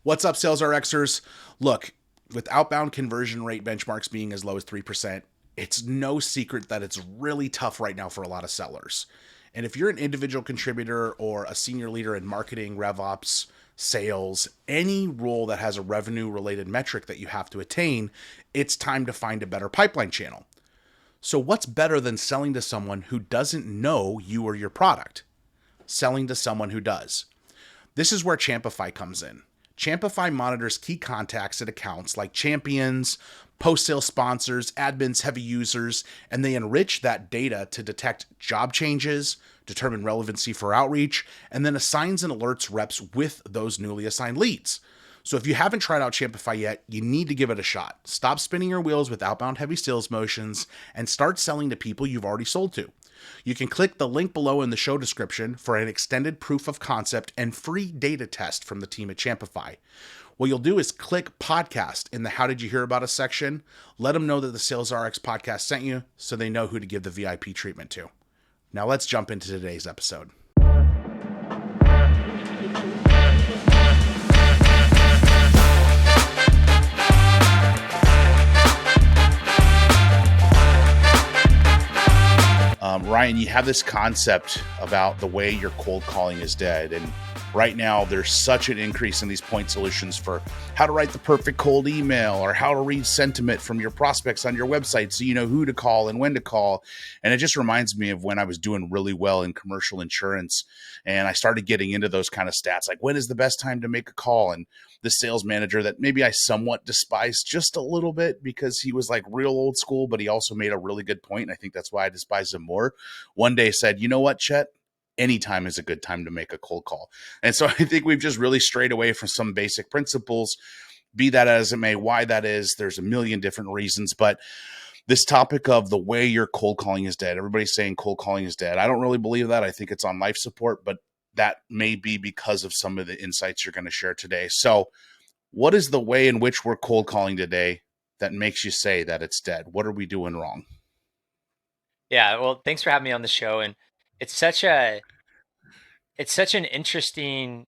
What's up, Sales RXers? Look, with outbound conversion rate benchmarks being as low as 3%, it's no secret that it's really tough right now for a lot of sellers. And if you're an individual contributor or a senior leader in marketing, RevOps, sales, any role that has a revenue related metric that you have to attain, it's time to find a better pipeline channel. So, what's better than selling to someone who doesn't know you or your product? Selling to someone who does. This is where Champify comes in. Champify monitors key contacts at accounts like champions, post-sale sponsors, admins, heavy users, and they enrich that data to detect job changes, determine relevancy for outreach, and then assigns and alerts reps with those newly assigned leads. So if you haven't tried out Champify yet, you need to give it a shot. Stop spinning your wheels with outbound heavy sales motions and start selling to people you've already sold to. You can click the link below in the show description for an extended proof of concept and free data test from the team at Champify. What you'll do is click podcast in the How Did You Hear About Us section. Let them know that the Sales RX podcast sent you so they know who to give the VIP treatment to. Now let's jump into today's episode. Ryan, you have this concept about the way your cold calling is dead. And right now, there's such an increase in these point solutions for how to write the perfect cold email or how to read sentiment from your prospects on your website so you know who to call and when to call. And it just reminds me of when I was doing really well in commercial insurance and I started getting into those kind of stats, like when is the best time to make a call? And the sales manager that maybe I somewhat despised just a little bit because he was like real old school, but he also made a really good point. And I think that's why I despise him more. One day said, you know what, Chet? Anytime is a good time to make a cold call. And so I think we've just really strayed away from some basic principles, be that as it may, why that is. There's a million different reasons, but this topic of the way your cold calling is dead, everybody's saying cold calling is dead. I don't really believe that. I think it's on life support, but that may be because of some of the insights you're going to share today. So what is the way in which we're cold calling today that makes you say that it's dead? What are we doing wrong? Yeah, well, thanks for having me on the show. And it's such a it's such an interesting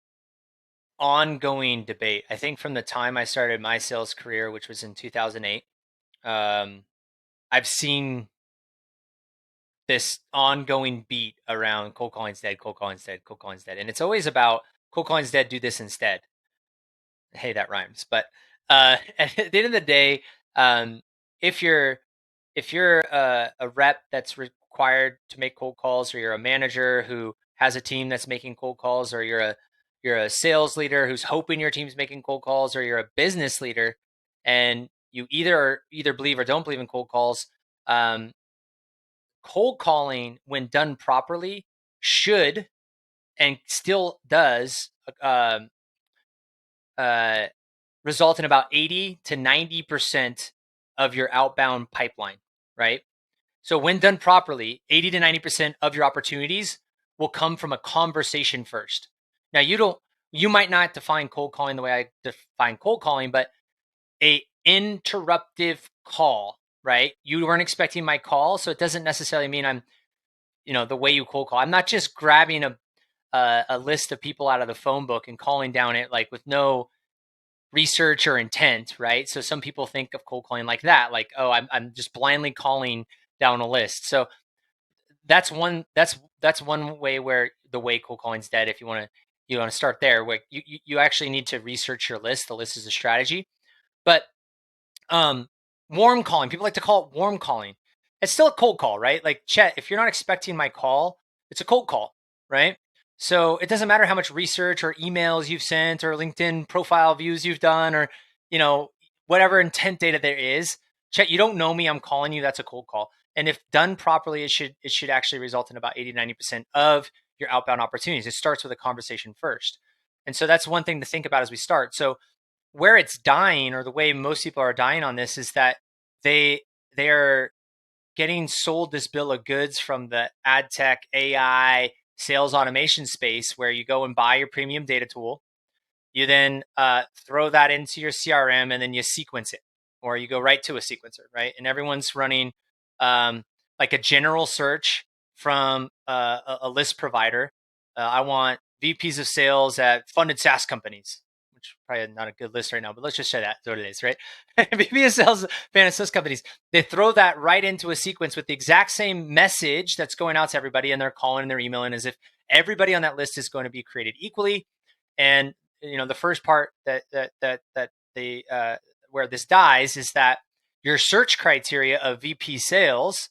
ongoing debate. I think from the time I started my sales career, which was in 2008, um, I've seen this ongoing beat around cold calling's dead, cold calling's dead, cold calling's dead, and it's always about cold calling's dead. Do this instead. Hey, that rhymes. But at the end of the day, um, if you're if you're a rep that's required to make cold calls, or you're a manager who has a team that's making cold calls, or you're a sales leader who's hoping your team's making cold calls, or you're a business leader and you either believe or don't believe in cold calls, um, cold calling, when done properly, should and still does um, uh, result in about 80 to 90% of your outbound pipeline, right? So when done properly, 80 to 90% of your opportunities will come from a conversation first. Now you might not define cold calling the way I define cold calling, but a interruptive call, right? You weren't expecting my call, so it doesn't necessarily mean I'm, the way you cold call. I'm not just grabbing a list of people out of the phone book and calling down it like with no research or intent, right? So some people think of cold calling like that, like, oh, I'm just blindly calling down a list. So that's one way where the way cold calling's dead. If you want to start there, where you actually need to research your list. The list is a strategy, but um, warm calling, people like to call it warm calling. It's still a cold call, right? Like, Chet, if you're not expecting my call, it's a cold call, right? So it doesn't matter how much research or emails you've sent or LinkedIn profile views you've done, or you know whatever intent data there is. Chet, you don't know me. I'm calling you. That's a cold call. And if done properly, it should actually result in about 80 90% of your outbound opportunities. It starts with a conversation first. And so that's one thing to think about as we start. So where it's dying, or the way most people are dying on this, is that they're getting sold this bill of goods from the ad tech, AI, sales automation space, where you go and buy your premium data tool, you then throw that into your CRM, and then you sequence it, or you go right to a sequencer, right? And everyone's running like a general search from a list provider. I want VPs of sales at funded SaaS companies. which probably not a good list right now, but let's just say that's what it is, right? VP of sales, managed sales companies, they throw that right into a sequence with the exact same message that's going out to everybody, and they're calling and they're emailing as if everybody on that list is going to be created equally. And the first part that they where this dies is that your search criteria of VP sales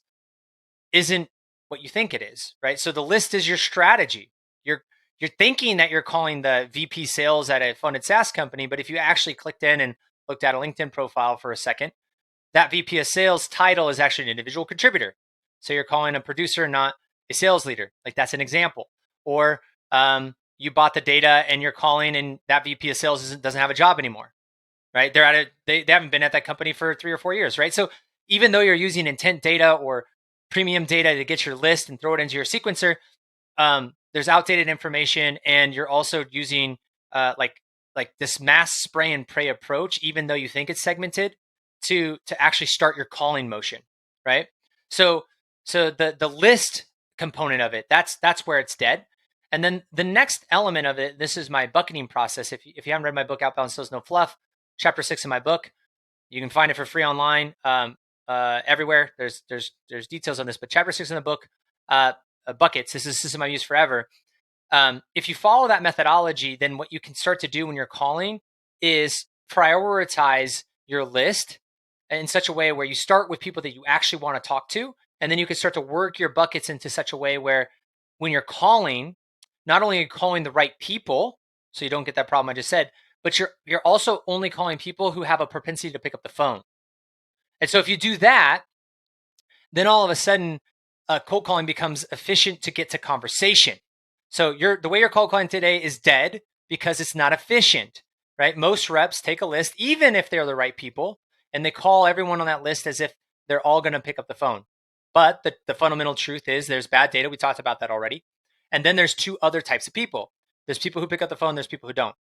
isn't what you think it is, right? So the list is your strategy. You're thinking that you're calling the VP sales at a funded SaaS company, but if you actually clicked in and looked at a LinkedIn profile for a second, that VP of sales title is actually an individual contributor. So you're calling a producer, not a sales leader. Like that's an example. Or you bought the data and you're calling, and that VP of sales doesn't have a job anymore, right? They haven't been at that company for 3 or 4 years, right? So even though you're using intent data or premium data to get your list and throw it into your sequencer, there's outdated information, and you're also using like this mass spray and pray approach, even though you think it's segmented, to actually start your calling motion, right? So the list component of it, that's where it's dead. And then the next element of it, this is my bucketing process. If you haven't read my book, Outbound Sales No Fluff, chapter 6 in my book, you can find it for free online everywhere. There's details on this, but chapter 6 in the book, buckets. This is a system I've used forever. If you follow that methodology, then what you can start to do when you're calling is prioritize your list in such a way where you start with people that you actually want to talk to, and then you can start to work your buckets into such a way where when you're calling, not only are you calling the right people, so you don't get that problem I just said, but you're also only calling people who have a propensity to pick up the phone. And so if you do that, then all of a sudden, cold calling becomes efficient to get to conversation. So the way you're cold calling today is dead because it's not efficient, right? Most reps take a list, even if they're the right people, and they call everyone on that list as if they're all going to pick up the phone. But the fundamental truth is there's bad data. We talked about that already. And then there's two other types of people. There's people who pick up the phone. There's people who don't.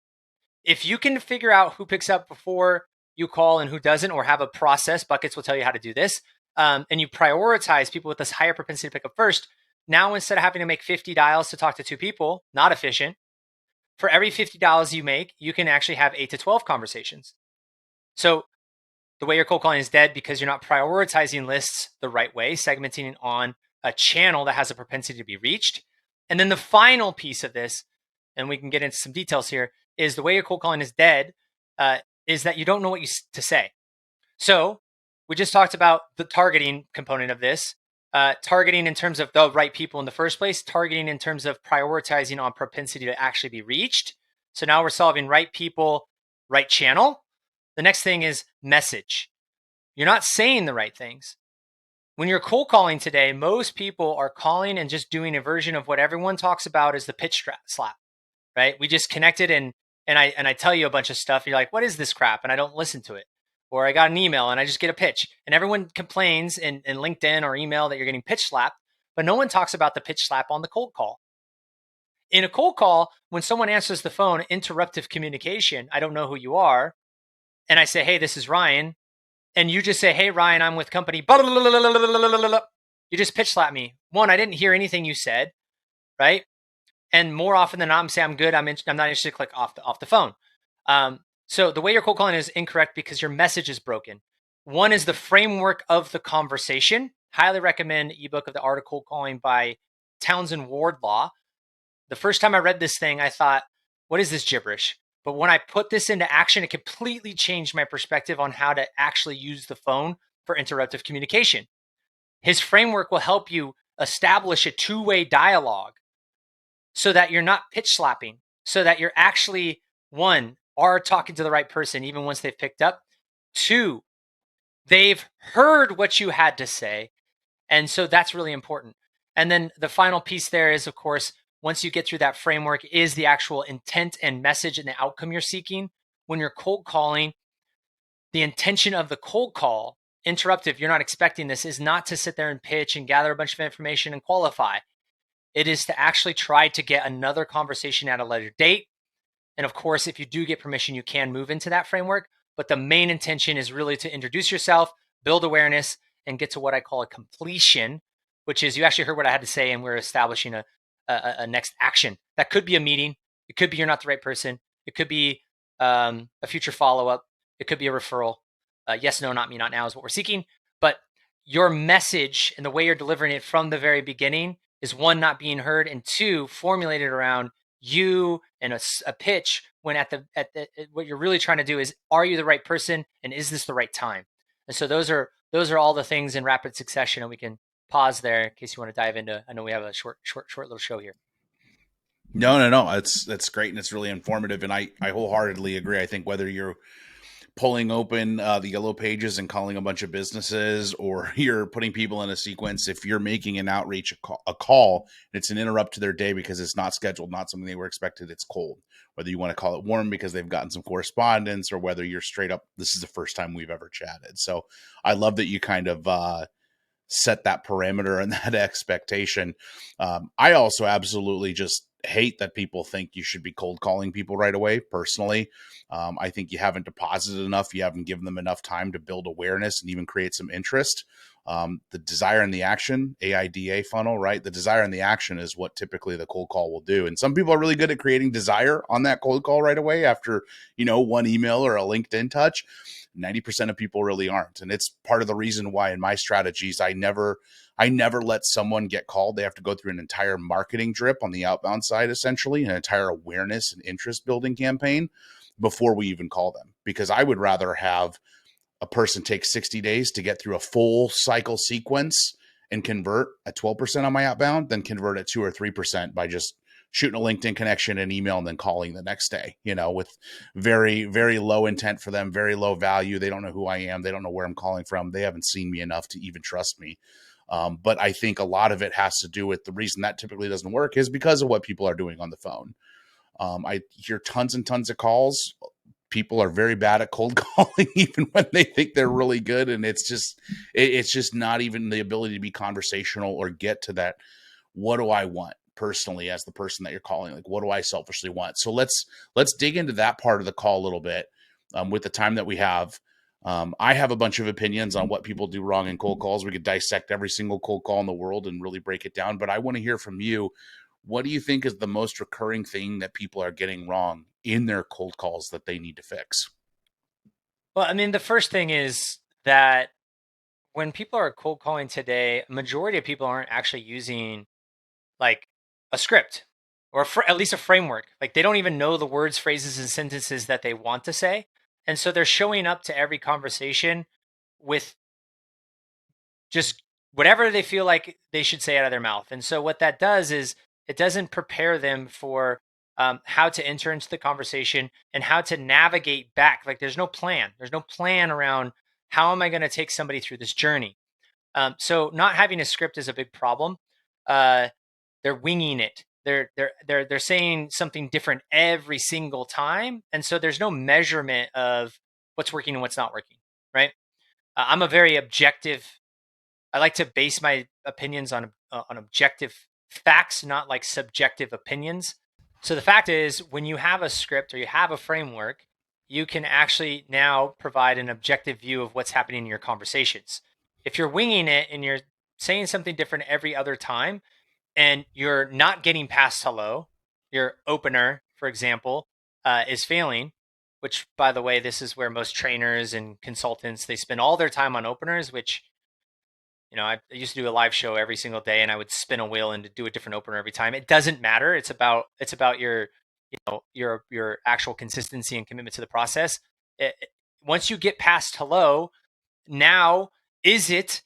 If you can figure out who picks up before you call and who doesn't, or have a process, buckets will tell you how to do this, and you prioritize people with this higher propensity to pick up first, now instead of having to make 50 dials to talk to 2 people, not efficient, for every 50 dials you make, you can actually have 8 to 12 conversations. So the way your cold calling is dead because you're not prioritizing lists the right way, segmenting on a channel that has a propensity to be reached. And then the final piece of this, and we can get into some details here, is the way your cold calling is dead is that you don't know what to say. So we just talked about the targeting component of this, targeting in terms of the right people in the first place, targeting in terms of prioritizing on propensity to actually be reached. So now we're solving right people, right channel. The next thing is message. You're not saying the right things. When you're cold calling today, most people are calling and just doing a version of what everyone talks about as the pitch slap, right? We just connected and I tell you a bunch of stuff. You're like, what is this crap? And I don't listen to it. Or I got an email and I just get a pitch. And everyone complains in LinkedIn or email that you're getting pitch slapped, but no one talks about the pitch slap on the cold call. In a cold call, when someone answers the phone, interruptive communication, I don't know who you are, and I say, hey, this is Ryan, and you just say, hey, Ryan, I'm with company, you just pitch slap me. One, I didn't hear anything you said, right? And more often than not, I'm saying I'm good. I'm not interested. Click off the phone. So the way you're cold calling is incorrect because your message is broken. One is the framework of the conversation. Highly recommend ebook of the Art of Cold Calling by Townsend Wardlaw. The first time I read this thing, I thought, what is this gibberish? But when I put this into action, it completely changed my perspective on how to actually use the phone for interruptive communication. His framework will help you establish a two-way dialogue so that you're not pitch slapping, so that you're actually, one, are talking to the right person even once they've picked up. Two, they've heard what you had to say. And so that's really important. And then the final piece there is, of course, once you get through that framework, is the actual intent and message and the outcome you're seeking. When you're cold calling, the intention of the cold call, interruptive, you're not expecting this, is not to sit there and pitch and gather a bunch of information and qualify. It is to actually try to get another conversation at a later date. And of course, if you do get permission, you can move into that framework. But the main intention is really to introduce yourself, build awareness, and get to what I call a completion, which is you actually heard what I had to say, and we're establishing a next action. That could be a meeting. It could be you're not the right person. It could be a future follow-up. It could be a referral. Yes, no, not me, not now is what we're seeking. But your message and the way you're delivering it from the very beginning is one, not being heard, and two, formulated around you and a pitch when what you're really trying to do is, are you the right person and is this the right time? And so those are all the things in rapid succession, and we can pause there in case you want to dive into. I know we have a short little show here. No. That's great and it's really informative. And I wholeheartedly agree. I think whether you're pulling open the yellow pages and calling a bunch of businesses, or you're putting people in a sequence, if you're making an outreach, a call, and it's an interrupt to their day because it's not scheduled, not something they were expected, it's cold. Whether you want to call it warm because they've gotten some correspondence, or whether you're straight up, this is the first time we've ever chatted. So I love that you kind of set that parameter and that expectation. I also absolutely just hate that people think you should be cold calling people right away. Personally, I think you haven't deposited enough. You haven't given them enough time to build awareness and even create some interest. The desire and the action, AIDA funnel, right? The desire and the action is what typically the cold call will do. And some people are really good at creating desire on that cold call right away after, one email or a LinkedIn touch. 90% of people really aren't. And it's part of the reason why in my strategies, I never let someone get called. They have to go through an entire marketing drip on the outbound side, essentially, an entire awareness and interest building campaign before we even call them. Because I would rather have a person take 60 days to get through a full cycle sequence and convert at 12% on my outbound than convert at 2 or 3% by just shooting a LinkedIn connection and email and then calling the next day, with very, very low intent for them, very low value. They don't know who I am. They don't know where I'm calling from. They haven't seen me enough to even trust me. But I think a lot of it has to do with the reason that typically doesn't work is because of what people are doing on the phone. I hear tons and tons of calls. People are very bad at cold calling, even when they think they're really good. And it's just not even the ability to be conversational or get to that. What do I want personally as the person that you're calling? Like, what do I selfishly want? So let's dig into that part of the call a little bit with the time that we have. I have a bunch of opinions on what people do wrong in cold calls. We could dissect every single cold call in the world and really break it down. But I want to hear from you. What do you think is the most recurring thing that people are getting wrong in their cold calls that they need to fix? Well, I mean, the first thing is that when people are cold calling today, a majority of people aren't actually using like a script or at least a framework. Like they don't even know the words, phrases, and sentences that they want to say. And so they're showing up to every conversation with just whatever they feel like they should say out of their mouth. And so what that does is it doesn't prepare them for how to enter into the conversation and how to navigate back. Like there's no plan. There's no plan around how am I going to take somebody through this journey. So not having a script is a big problem. They're winging it. They're saying something different every single time, and so there's no measurement of what's working and what's not working. Right? I'm a very objective. I like to base my opinions on objective facts, not like subjective opinions. So the fact is, when you have a script or you have a framework, you can actually now provide an objective view of what's happening in your conversations. If you're winging it and you're saying something different every other time, and you're not getting past hello, your opener, for example, is failing. Which, by the way, this is where most trainers and consultants they spend all their time on openers, which I used to do a live show every single day, and I would spin a wheel and do a different opener every time. It doesn't matter. It's about your your actual consistency and commitment to the process. Once you get past hello, now is it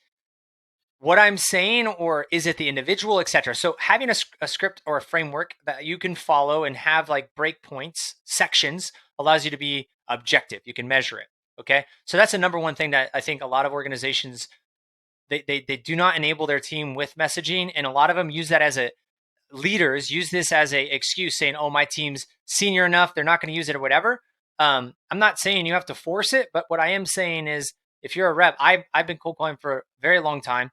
what I'm saying, or is it the individual, etc.? So having a script or a framework that you can follow and have like breakpoints, sections, allows you to be objective. You can measure it. Okay, so that's the number one thing that I think a lot of organizations they do not enable their team with messaging, and a lot of them use that as a leaders use this as a excuse, saying, "Oh, my team's senior enough; they're not going to use it or whatever." I'm not saying you have to force it, but what I am saying is, if you're a rep, I've been cold calling for a very long time.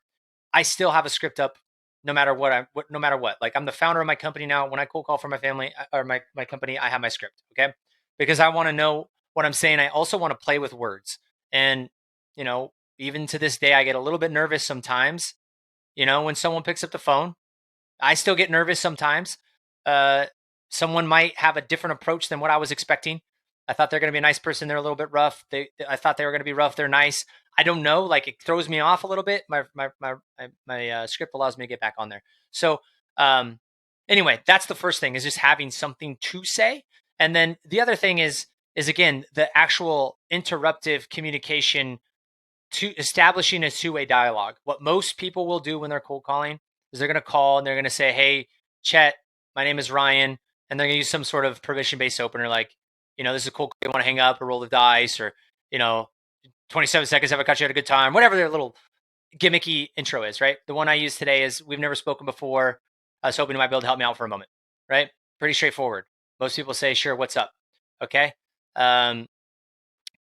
I still have a script up, no matter no matter what. Like I'm the founder of my company now. When I cold call for my family or my company, I have my script, okay, because I want to know what I'm saying. I also want to play with words, and even to this day, I get a little bit nervous sometimes. When someone picks up the phone, I still get nervous sometimes. Uh, Someone might have a different approach than what I was expecting. I thought they're going to be a nice person. They're a little bit rough. I thought they were going to be rough. They're nice. I don't know. Like it throws me off a little bit. My script allows me to get back on there. So anyway, that's the first thing, is just having something to say. And then the other thing is again, the actual interruptive communication, to establishing a two-way dialogue. What most people will do when they're cold calling is they're going to call and they're going to say, "Hey, Chet, my name is Ryan," and they're going to use some sort of permission-based opener, like, this is a cool call. You want to hang up or roll the dice, or 27 seconds. Have I caught you at a good time? Whatever their little gimmicky intro is, right? The one I use today is, "We've never spoken before. I was hoping you might be able to help me out for a moment," right? Pretty straightforward. Most people say, "Sure, what's up?" Okay. Now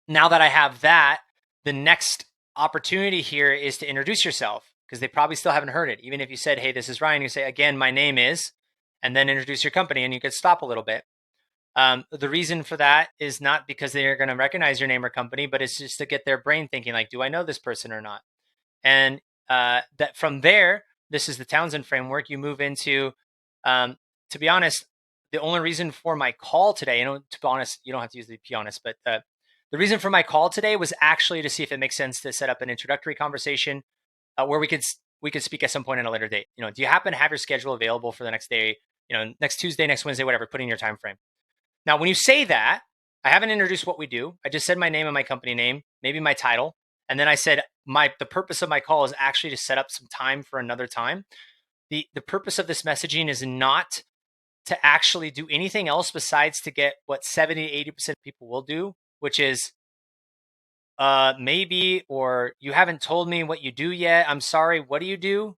that I have that, the next opportunity here is to introduce yourself, because they probably still haven't heard it. Even if you said, "Hey, this is Ryan," you say, "Again, my name is," and then introduce your company, and you could stop a little bit. The reason for that is not because they're going to recognize your name or company, but it's just to get their brain thinking, like, do I know this person or not? And that from there, this is the Townsend framework. You move into, to be honest, the only reason for my call today, to be honest, you don't have to use the "be honest," but the reason for my call today was actually to see if it makes sense to set up an introductory conversation where we could speak at some point in a later date. Do you happen to have your schedule available for the next day? Next Tuesday, next Wednesday, whatever. Put in your time frame. Now, when you say that, I haven't introduced what we do. I just said my name and my company name, maybe my title, and then I said the purpose of my call is actually to set up some time for another time. The purpose of this messaging is not to actually do anything else besides to get what 70 to 80% of people will do, which is maybe, or "You haven't told me what you do yet. I'm sorry. What do you do?"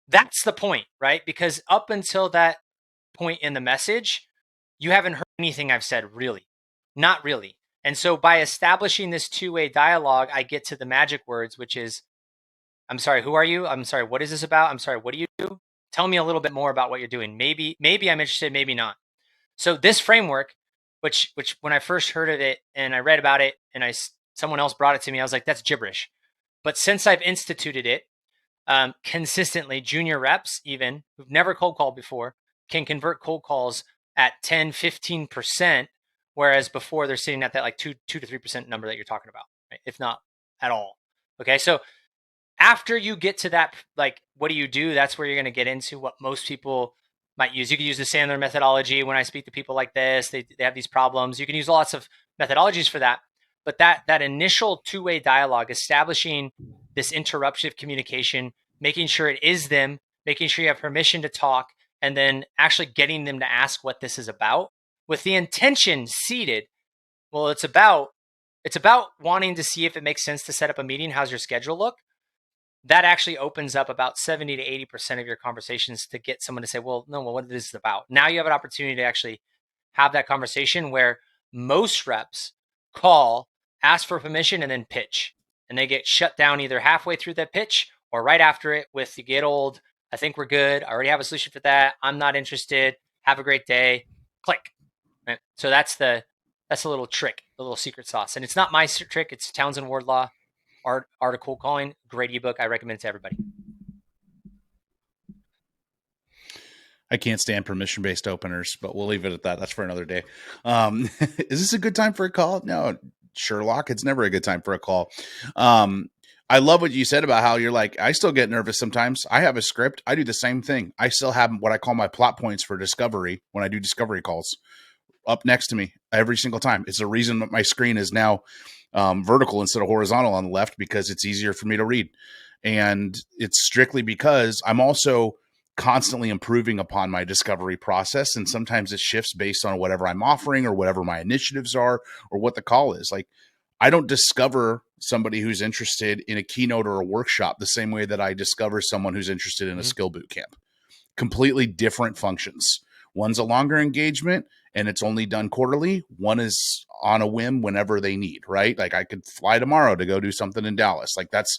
That's the point, right? Because up until that point in the message, you haven't heard anything I've said, really. Not really. And so by establishing this two-way dialogue, I get to the magic words, which is, "I'm sorry, who are you? I'm sorry, what is this about? I'm sorry, what do you do? Tell me a little bit more about what you're doing. Maybe I'm interested, maybe not." So this framework, which when I first heard of it and I read about it and someone else brought it to me, I was like, that's gibberish. But since I've instituted it, consistently, junior reps, even who've never cold called before, can convert cold calls at 10, 15%, whereas before they're sitting at that like 2 to 3% number that you're talking about, right? If not at all. Okay. So after you get to that, like, what do you do? That's where you're going to get into what most people might use. You can use the Sandler methodology. When I speak to people like this, they have these problems. You can use lots of methodologies for that. But that initial two-way dialogue, establishing this interruptive communication, making sure it is them, making sure you have permission to talk, and then actually getting them to ask what this is about with the intention seated. Well, it's about wanting to see if it makes sense to set up a meeting. How's your schedule look? That actually opens up about 70 to 80% of your conversations to get someone to say, "Well, no, well, what is this about?" Now you have an opportunity to actually have that conversation, where most reps call, ask for permission, and then pitch. And they get shut down either halfway through that pitch or right after it with, "You get old. I think we're good. I already have a solution for that. I'm not interested. Have a great day." Click. Right? So that's a little trick, a little secret sauce. And it's not my trick. It's Townsend Wardlaw, Art of Cold Calling. Great ebook. I recommend it to everybody. I can't stand permission-based openers, but we'll leave it at that. That's for another day. Is this a good time for a call? No, Sherlock, it's never a good time for a call. I love what you said about how you're like, I still get nervous sometimes. I have a script. I do the same thing. I still have what I call my plot points for discovery when I do discovery calls up next to me every single time. It's the reason that my screen is now vertical instead of horizontal on the left, because it's easier for me to read. And it's strictly because I'm also constantly improving upon my discovery process. And sometimes it shifts based on whatever I'm offering or whatever my initiatives are or what the call is. Like, I don't discover somebody who's interested in a keynote or a workshop the same way that I discover someone who's interested in a skill boot camp. Completely different functions. One's a longer engagement and it's only done quarterly. One is on a whim whenever they need, right? Like, I could fly tomorrow to go do something in Dallas. Like, that's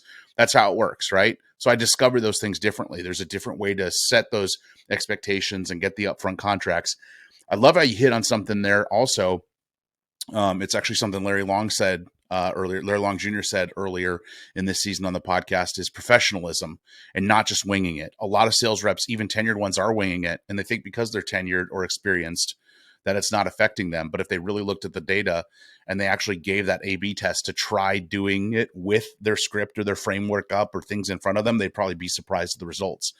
how it works, right? So I discover those things differently. There's a different way to set those expectations and get the upfront contracts. I love how you hit on something there also. It's actually something Larry Long said earlier. Larry Long Jr. said earlier in this season on the podcast, is professionalism and not just winging it. A lot of sales reps, even tenured ones, are winging it, and they think because they're tenured or experienced that it's not affecting them. But if they really looked at the data and they actually gave that A/B test to try doing it with their script or their framework up or things in front of them, they'd probably be surprised at the results.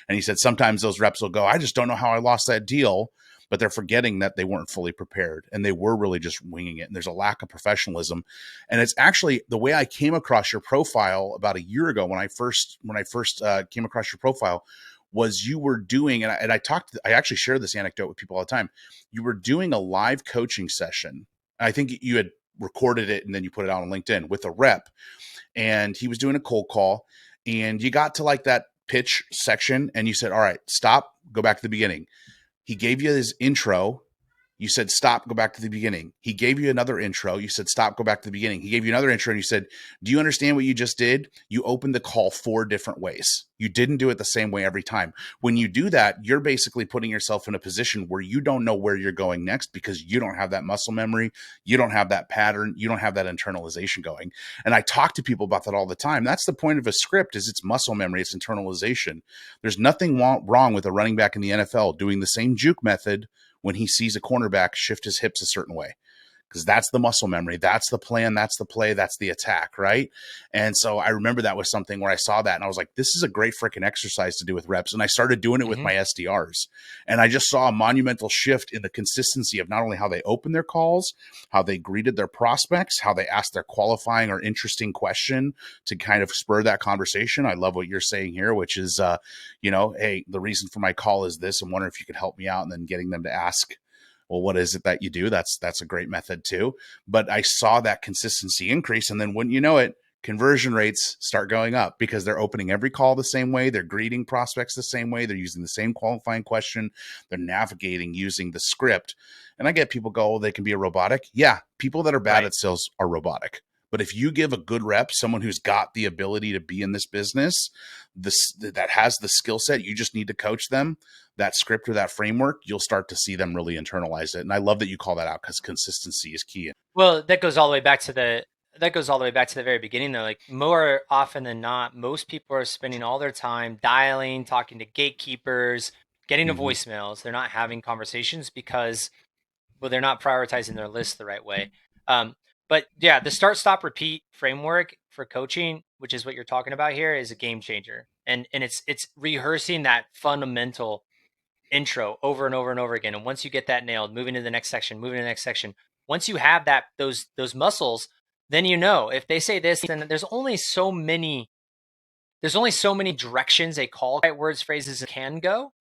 And he said sometimes those reps will go, I just don't know how I lost that deal. But they're forgetting that they weren't fully prepared and they were really just winging it. And there's a lack of professionalism. And it's actually the way I came across your profile about a year ago when I first came across your profile was you were doing, and I actually share this anecdote with people all the time. You were doing a live coaching session. I think you had recorded it and then you put it out on LinkedIn with a rep, and he was doing a cold call, and you got to like that pitch section and you said, all right, stop, go back to the beginning. He gave you his intro. You said, stop, go back to the beginning. He gave you another intro. You said, stop, go back to the beginning. He gave you another intro and you said, do you understand what you just did? You opened the call 4 different ways. You didn't do it the same way every time. When you do that, you're basically putting yourself in a position where you don't know where you're going next because you don't have that muscle memory. You don't have that pattern. You don't have that internalization going. And I talk to people about that all the time. That's the point of a script, is it's muscle memory. It's internalization. There's nothing wrong with a running back in the NFL doing the same juke method when he sees a cornerback shift his hips a certain way, because that's the muscle memory. That's the plan. That's the play. That's the attack. Right. And so I remember that was something where I saw that and I was like, this is a great freaking exercise to do with reps. And I started doing it with my SDRs, and I just saw a monumental shift in the consistency of not only how they opened their calls, how they greeted their prospects, how they asked their qualifying or interesting question to kind of spur that conversation. I love what you're saying here, which is, hey, the reason for my call is this. I'm wondering if you could help me out, and then getting them to ask, well, what is it that you do? That's a great method too. But I saw that consistency increase. And then wouldn't you know it, conversion rates start going up because they're opening every call the same way. They're greeting prospects the same way. They're using the same qualifying question. They're navigating using the script. And I get people go, oh, they can be a robotic. Yeah. People that are bad at sales are robotic. But if you give a good rep, someone who's got the ability to be in this business, that has the skill set, you just need to coach them, that script or that framework, you'll start to see them really internalize it. And I love that you call that out, because consistency is key. Well, that goes all the way back to the very beginning, though. Like, more often than not, most people are spending all their time dialing, talking to gatekeepers, getting to voicemails. They're not having conversations because, well, they're not prioritizing their list the right way. But yeah, the start, stop, repeat framework for coaching, which is what you're talking about here, is a game changer. And it's rehearsing that fundamental intro over and over and over again. And once you get that nailed, moving to the next section, once you have those muscles, then if they say this, then there's only so many directions a call, right, words, phrases can go,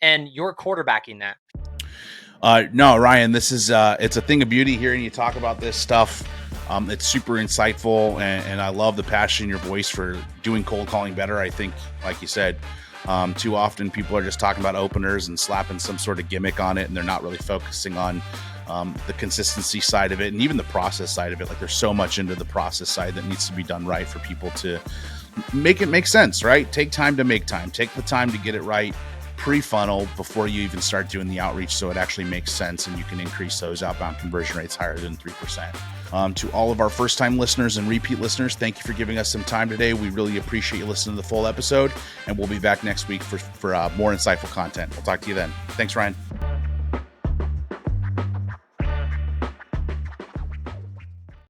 and you're quarterbacking that. No, Ryan, this is it's a thing of beauty hearing you talk about this stuff. It's super insightful, and I love the passion in your voice for doing cold calling better. I think, like you said, too often people are just talking about openers and slapping some sort of gimmick on it, and they're not really focusing on the consistency side of it, and even the process side of it. Like, there's so much into the process side that needs to be done right for people to make it make sense, right? Take time to make time. Take the time to get it right pre-funnel before you even start doing the outreach, so it actually makes sense and you can increase those outbound conversion rates higher than 3%. To all of our first-time listeners and repeat listeners, thank you for giving us some time today. We really appreciate you listening to the full episode, and we'll be back next week for more insightful content. We'll talk to you then. Thanks, Ryan.